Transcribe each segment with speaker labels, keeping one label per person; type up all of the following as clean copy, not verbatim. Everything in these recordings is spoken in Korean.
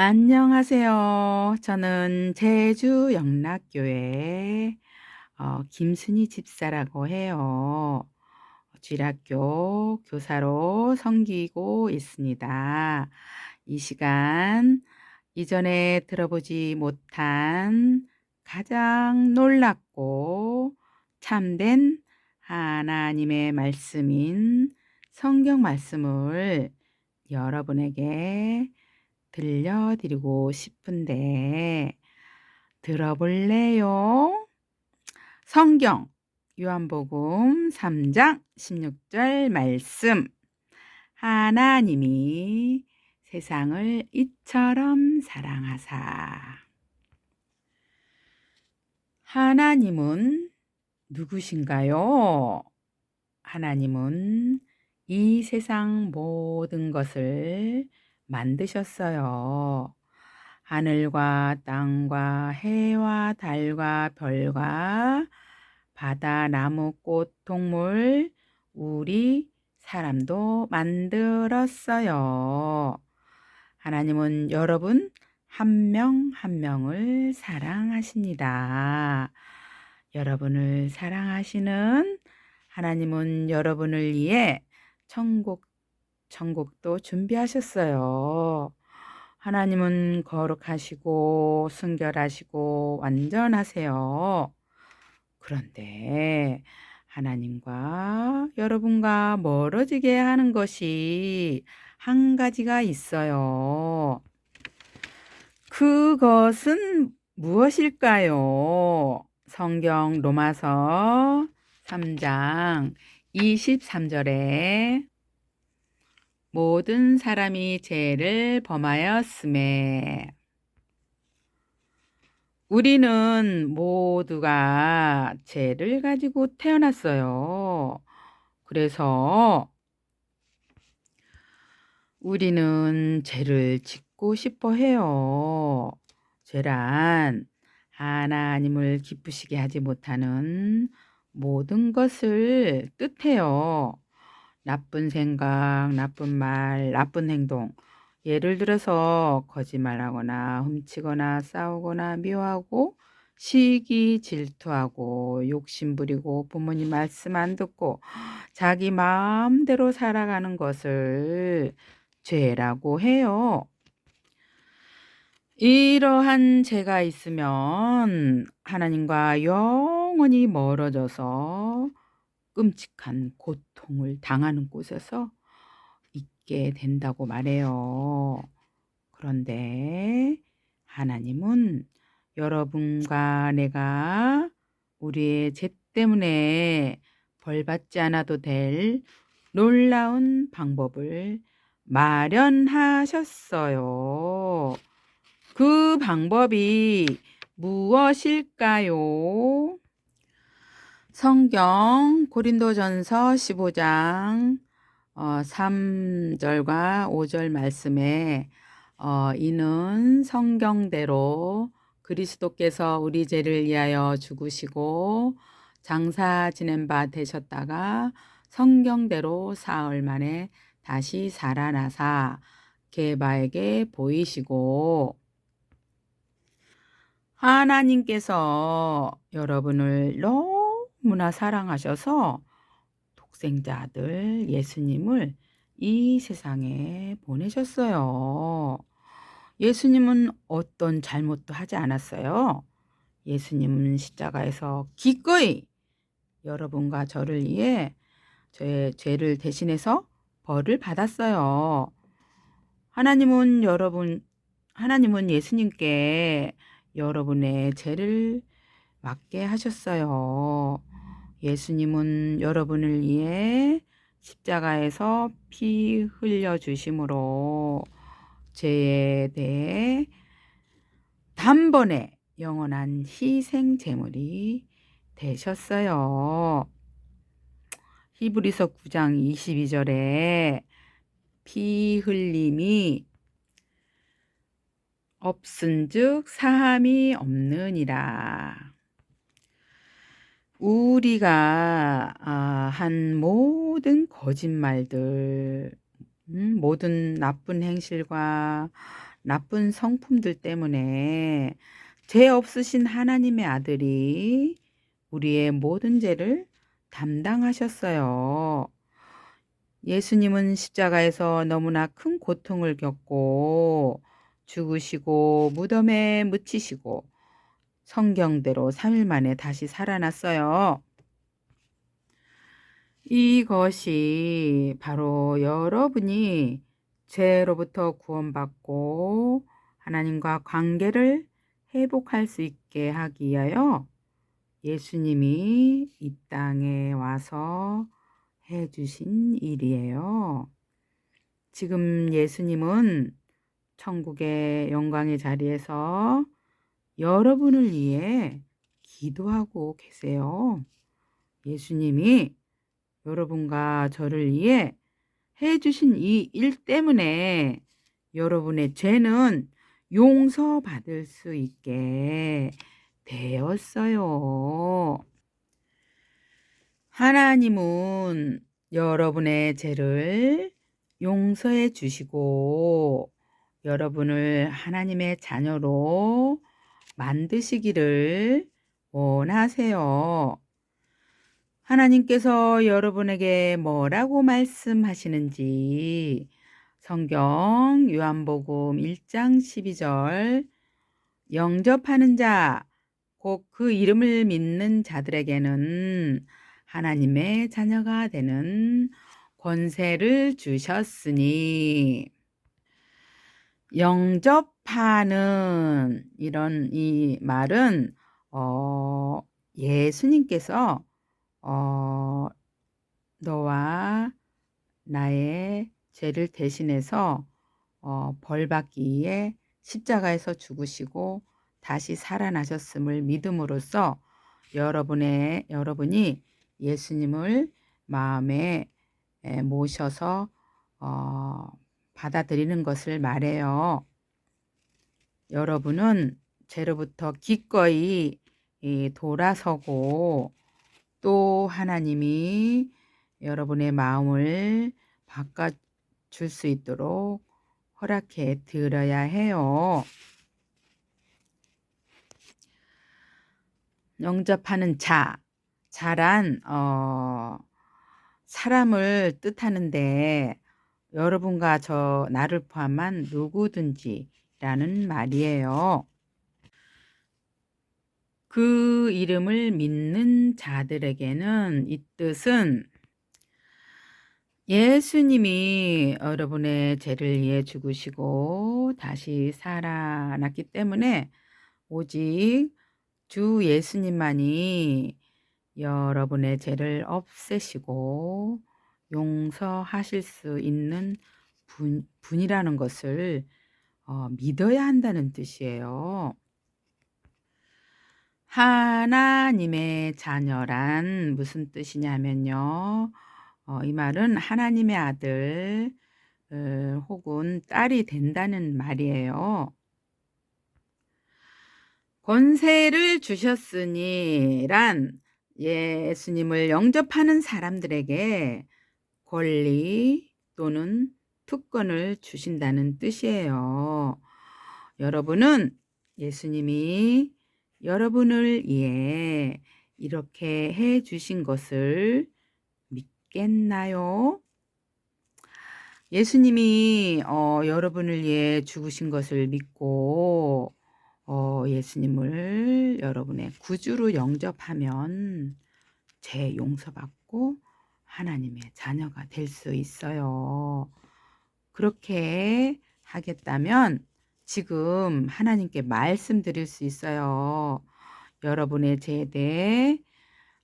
Speaker 1: 안녕하세요. 저는 제주 영락교회 김순희 집사라고 해요. 주일학교 교사로 섬기고 있습니다. 이 시간 이전에 들어보지 못한 가장 놀랍고 참된 하나님의 말씀인 성경 말씀을 여러분에게 들려드리고 싶은데 들어볼래요? 성경 요한복음 3장 16절 말씀. 하나님이 세상을 이처럼 사랑하사. 하나님은 누구신가요? 하나님은 이 세상 모든 것을 만드셨어요. 하늘과 땅과 해와 달과 별과 바다, 나무, 꽃, 동물, 우리 사람도 만들었어요. 하나님은 여러분 한 명 한 명을 사랑하십니다. 여러분을 사랑하시는 하나님은 여러분을 위해 천국도 준비하셨어요. 하나님은 거룩하시고 순결하시고 완전하세요. 그런데 하나님과 여러분과 멀어지게 하는 것이 한 가지가 있어요. 그것은 무엇일까요? 성경 로마서 3장 23절에 모든 사람이 죄를 범하였음에 우리는 모두가 죄를 가지고 태어났어요. 그래서 우리는 죄를 짓고 싶어 해요. 죄란 하나님을 기쁘시게 하지 못하는 모든 것을 뜻해요. 나쁜 생각, 나쁜 말, 나쁜 행동. 예를 들어서 거짓말하거나 훔치거나 싸우거나 미워하고 시기 질투하고 욕심부리고 부모님 말씀 안 듣고 자기 마음대로 살아가는 것을 죄라고 해요. 이러한 죄가 있으면 하나님과 영원히 멀어져서 끔찍한 고통을 당하는 곳에서 있게 된다고 말해요. 그런데 하나님은 여러분과 내가 우리의 죄 때문에 벌받지 않아도 될 놀라운 방법을 마련하셨어요. 그 방법이 무엇일까요? 성경 고린도전서 15장 3절과 5절 말씀에 이는 성경대로 그리스도께서 우리 죄를 위하여 죽으시고 장사 지낸 바 되셨다가 성경대로 사흘 만에 다시 살아나사 게바에게 보이시고 하나님께서 여러분을 너무나 사랑하셔서 독생자 아들 예수님을 이 세상에 보내셨어요. 예수님은 어떤 잘못도 하지 않았어요. 예수님은 십자가에서 기꺼이 여러분과 저를 위해 저의 죄를 대신해서 벌을 받았어요. 하나님은 예수님께 여러분의 죄를 맡게 하셨어요. 예수님은 여러분을 위해 십자가에서 피 흘려 주심으로 죄에 대해 단번에 영원한 희생 제물이 되셨어요. 히브리서 9장 22절에 피 흘림이 없은즉 사함이 없느니라. 우리가 한 모든 거짓말들, 모든 나쁜 행실과 나쁜 성품들 때문에 죄 없으신 하나님의 아들이 우리의 모든 죄를 담당하셨어요. 예수님은 십자가에서 너무나 큰 고통을 겪고 죽으시고 무덤에 묻히시고 성경대로 3일 만에 다시 살아났어요. 이것이 바로 여러분이 죄로부터 구원받고 하나님과 관계를 회복할 수 있게 하기 위하여 예수님이 이 땅에 와서 해주신 일이에요. 지금 예수님은 천국의 영광의 자리에서 여러분을 위해 기도하고 계세요. 예수님이 여러분과 저를 위해 해주신 이 일 때문에 여러분의 죄는 용서받을 수 있게 되었어요. 하나님은 여러분의 죄를 용서해 주시고 여러분을 하나님의 자녀로 만드시기를 원하세요. 하나님께서 여러분에게 뭐라고 말씀하시는지 성경 요한복음 1장 12절 영접하는 자, 곧 그 이름을 믿는 자들에게는 하나님의 자녀가 되는 권세를 주셨으니 영접하는 이런 이 말은 예수님께서 너와 나의 죄를 대신해서 벌 받기 위해 십자가에서 죽으시고 다시 살아나셨음을 믿음으로써 여러분이 예수님을 마음에 모셔서 받아들이는 것을 말해요. 여러분은 죄로부터 기꺼이 돌아서고 또 하나님이 여러분의 마음을 바꿔줄 수 있도록 허락해 드려야 해요. 영접하는 자란 사람을 뜻하는데 여러분과 나를 포함한 누구든지라는 말이에요. 그 이름을 믿는 자들에게는 이 뜻은 예수님이 여러분의 죄를 위해 죽으시고 다시 살아났기 때문에 오직 주 예수님만이 여러분의 죄를 없애시고 용서하실 수 있는 분이라는 것을 믿어야 한다는 뜻이에요. 하나님의 자녀란 무슨 뜻이냐면요. 이 말은 하나님의 아들 혹은 딸이 된다는 말이에요. 권세를 주셨으니란 예수님을 영접하는 사람들에게 권리 또는 특권을 주신다는 뜻이에요. 여러분은 예수님이 여러분을 위해 이렇게 해 주신 것을 믿겠나요? 예수님이 여러분을 위해 죽으신 것을 믿고 예수님을 여러분의 구주로 영접하면 죄 용서받고 하나님의 자녀가 될 수 있어요. 그렇게 하겠다면 지금 하나님께 말씀드릴 수 있어요. 여러분의 죄에 대해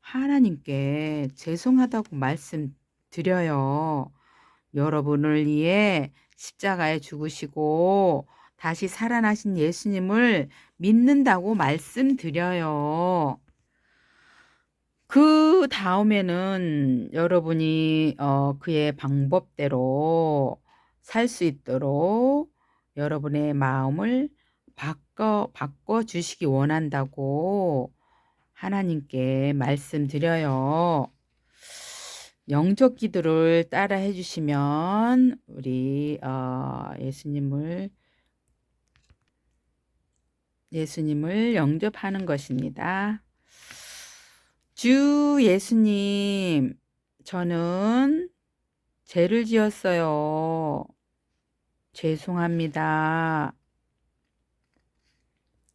Speaker 1: 하나님께 죄송하다고 말씀드려요. 여러분을 위해 십자가에 죽으시고 다시 살아나신 예수님을 믿는다고 말씀드려요. 그 다음에는 여러분이 그의 방법대로 살 수 있도록 여러분의 마음을 바꿔 주시기 원한다고 하나님께 말씀드려요. 영적 기도를 따라 해주시면 우리 예수님을 예수님을 영접하는 것입니다. 주 예수님, 저는 죄를 지었어요. 죄송합니다.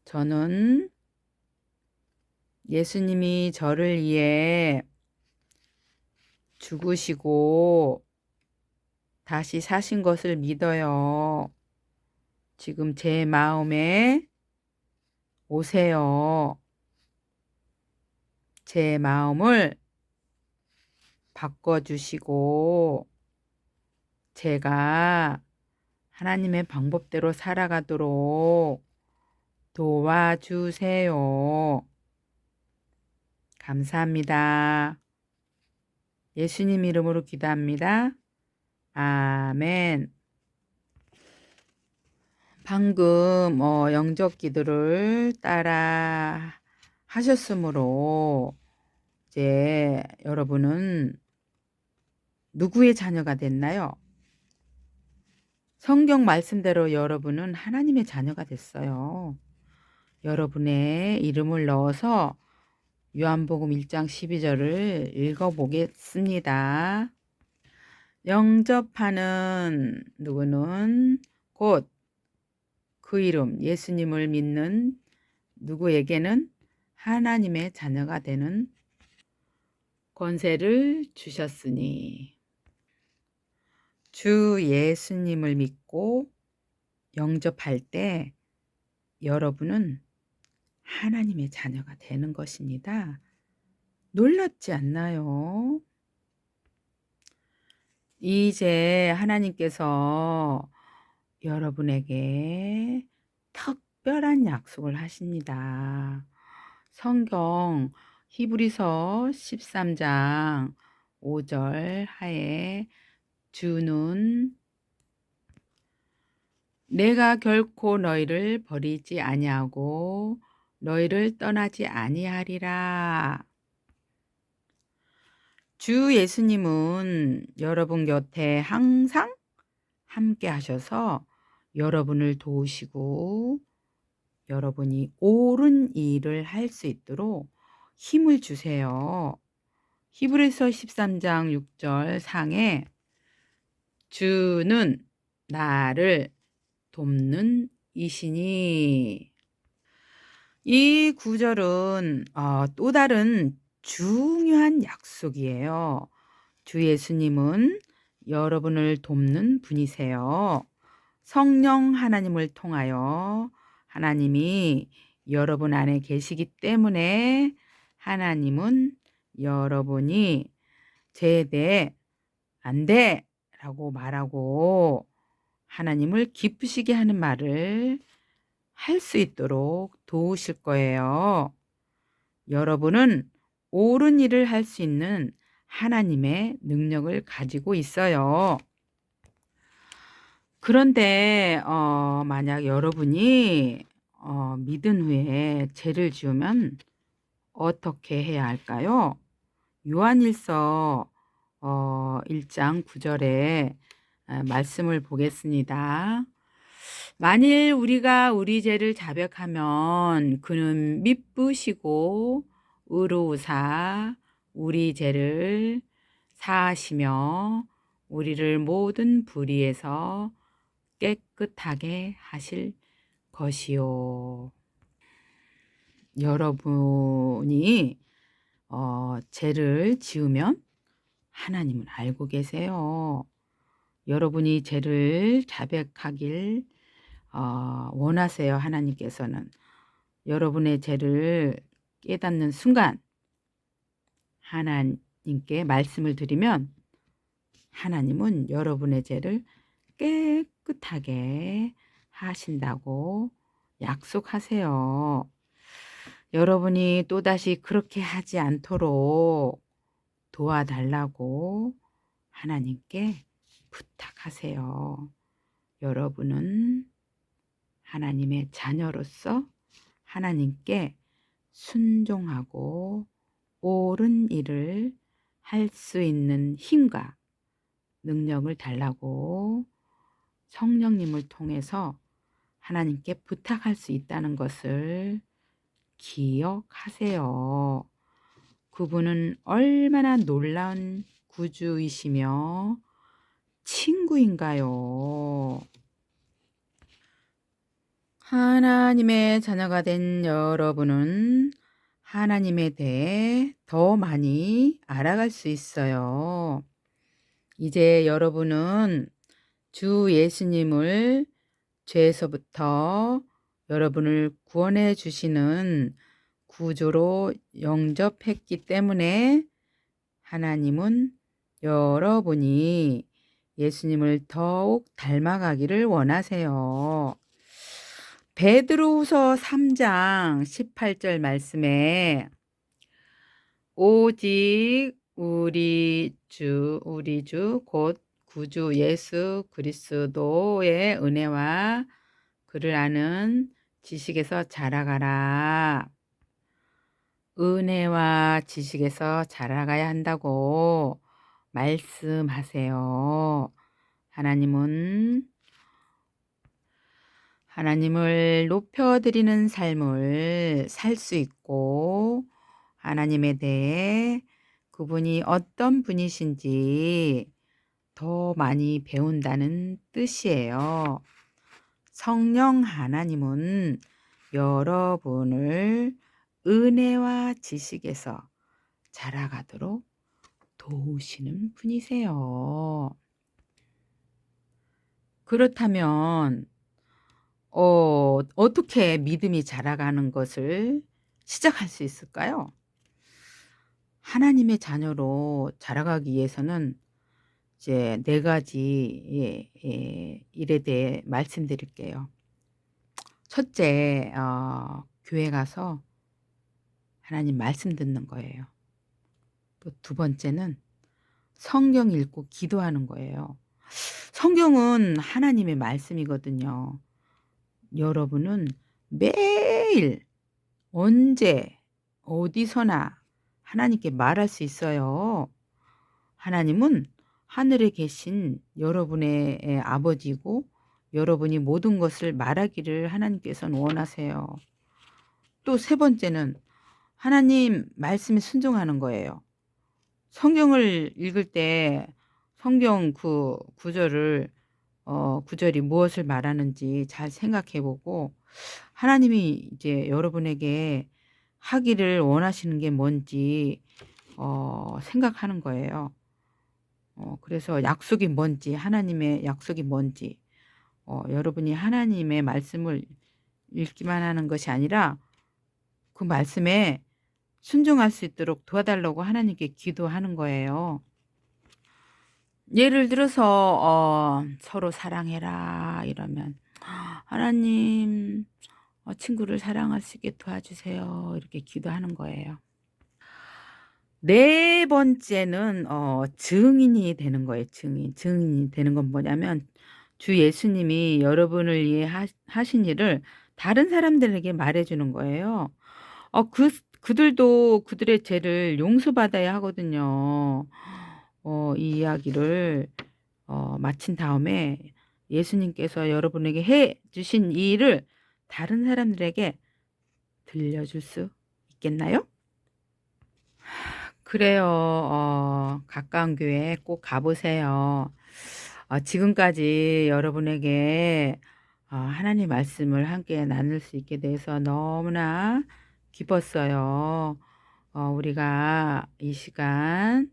Speaker 1: 저는 예수님이 저를 위해 죽으시고 다시 사신 것을 믿어요. 지금 제 마음에 오세요. 제 마음을 바꿔주시고 제가 하나님의 방법대로 살아가도록 도와주세요. 감사합니다. 예수님 이름으로 기도합니다. 아멘. 방금 영접 기도를 따라 하셨으므로 이제 여러분은 누구의 자녀가 됐나요? 성경 말씀대로 여러분은 하나님의 자녀가 됐어요. 여러분의 이름을 넣어서 요한복음 1장 12절을 읽어보겠습니다. 영접하는 누구는 곧 그 이름 예수님을 믿는 누구에게는 하나님의 자녀가 되는 권세를 주셨으니 주 예수님을 믿고 영접할 때 여러분은 하나님의 자녀가 되는 것입니다. 놀랍지 않나요? 이제 하나님께서 여러분에게 특별한 약속을 하십니다. 성경 히브리서 13장 5절 하에 주는 내가 결코 너희를 버리지 아니하고 너희를 떠나지 아니하리라. 주 예수님은 여러분 곁에 항상 함께 하셔서 여러분을 도우시고 여러분이 옳은 일을 할 수 있도록 힘을 주세요. 히브리서 13장 6절 상에 주는 나를 돕는 이시니 이 구절은 또 다른 중요한 약속이에요. 주 예수님은 여러분을 돕는 분이세요. 성령 하나님을 통하여 하나님이 여러분 안에 계시기 때문에 하나님은 여러분이 제대 안 돼 라고 말하고 하나님을 기쁘시게 하는 말을 할 수 있도록 도우실 거예요. 여러분은 옳은 일을 할 수 있는 하나님의 능력을 가지고 있어요. 그런데 만약 여러분이 믿은 후에 죄를 지으면 어떻게 해야 할까요? 요한일서 1장 9절에 말씀을 보겠습니다. 만일 우리가 우리 죄를 자백하면 그는 미쁘시고 의로우사 우리 죄를 사하시며 우리를 모든 불의에서 깨끗하게 하실 것이요. 여러분이 죄를 지으면 하나님은 알고 계세요. 여러분이 죄를 자백하길 원하세요. 하나님께서는 여러분의 죄를 깨닫는 순간 하나님께 말씀을 드리면 하나님은 여러분의 죄를 깨끗하게 하신다고 약속하세요. 여러분이 또다시 그렇게 하지 않도록 도와달라고 하나님께 부탁하세요. 여러분은 하나님의 자녀로서 하나님께 순종하고 옳은 일을 할 수 있는 힘과 능력을 달라고 성령님을 통해서 하나님께 부탁할 수 있다는 것을 기억하세요. 그분은 얼마나 놀라운 구주이시며 친구인가요? 하나님의 자녀가 된 여러분은 하나님에 대해 더 많이 알아갈 수 있어요. 이제 여러분은 주 예수님을 죄에서부터 여러분을 구원해 주시는 구주로 영접했기 때문에 하나님은 여러분이 예수님을 더욱 닮아가기를 원하세요. 베드로후서 3장 18절 말씀에 오직 우리 주 곧 구주 예수 그리스도의 은혜와 그를 아는 지식에서 자라가라. 은혜와 지식에서 자라가야 한다고 말씀하세요. 하나님을 높여드리는 삶을 살 수 있고 하나님에 대해 그분이 어떤 분이신지 더 많이 배운다는 뜻이에요. 성령 하나님은 여러분을 은혜와 지식에서 자라가도록 도우시는 분이세요. 그렇다면 어떻게 믿음이 자라가는 것을 시작할 수 있을까요? 하나님의 자녀로 자라가기 위해서는 이제 4가지 일에 대해 말씀드릴게요. 첫째, 교회 가서 하나님 말씀 듣는 거예요. 또 2번째는 성경 읽고 기도하는 거예요. 성경은 하나님의 말씀이거든요. 여러분은 매일 언제 어디서나 하나님께 말할 수 있어요. 하나님은 하늘에 계신 여러분의 아버지고 여러분이 모든 것을 말하기를 하나님께서는 원하세요. 또 3번째는 하나님 말씀에 순종하는 거예요. 성경을 읽을 때 성경 그 구절이 무엇을 말하는지 잘 생각해 보고 하나님이 이제 여러분에게 하기를 원하시는 게 뭔지 생각하는 거예요. 그래서 약속이 뭔지, 하나님의 약속이 뭔지, 여러분이 하나님의 말씀을 읽기만 하는 것이 아니라 그 말씀에 순종할 수 있도록 도와달라고 하나님께 기도하는 거예요. 예를 들어서 서로 사랑해라 이러면 하나님 친구를 사랑할 수 있게 도와주세요 이렇게 기도하는 거예요. 4번째는 증인이 되는 거예요. 증인이 되는 건 뭐냐면 주 예수님이 여러분을 위해 하신 일을 다른 사람들에게 말해주는 거예요. 그들도 그들의 죄를 용서받아야 하거든요. 이 이야기를 마친 다음에 예수님께서 여러분에게 해 주신 이 일을 다른 사람들에게 들려줄 수 있겠나요? 그래요. 가까운 교회 꼭 가보세요. 지금까지 여러분에게 하나님 말씀을 함께 나눌 수 있게 돼서 너무나 기뻤어요. 우리가 이 시간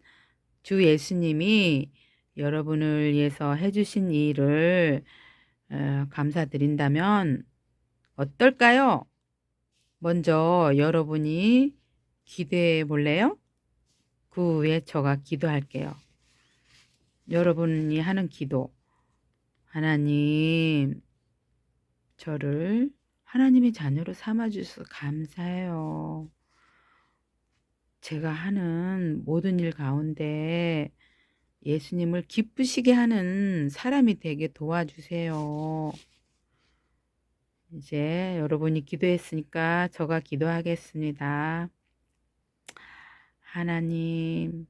Speaker 1: 주 예수님이 여러분을 위해서 해주신 이 일을 감사드린다면 어떨까요? 먼저 여러분이 기도해 볼래요? 그 후에 제가 기도할게요. 여러분이 하는 기도. 하나님, 저를 하나님의 자녀로 삼아주셔서 감사해요. 제가 하는 모든 일 가운데 예수님을 기쁘시게 하는 사람이 되게 도와주세요. 이제 여러분이 기도했으니까 제가 기도하겠습니다. 하나님,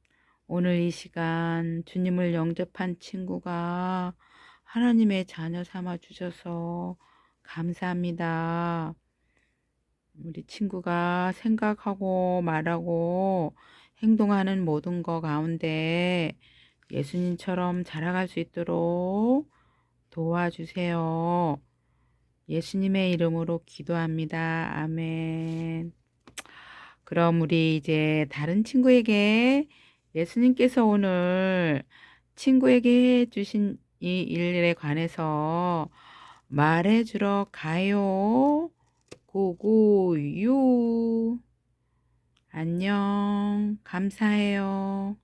Speaker 1: 오늘 이 시간 주님을 영접한 친구가 하나님의 자녀 삼아 주셔서 감사합니다. 우리 친구가 생각하고 말하고 행동하는 모든 것 가운데 예수님처럼 자라갈 수 있도록 도와주세요. 예수님의 이름으로 기도합니다. 아멘. 그럼 우리 이제 다른 친구에게 예수님께서 오늘 친구에게 해주신 이 일에 관해서 말해주러 가요. 고고유. 안녕. 감사해요.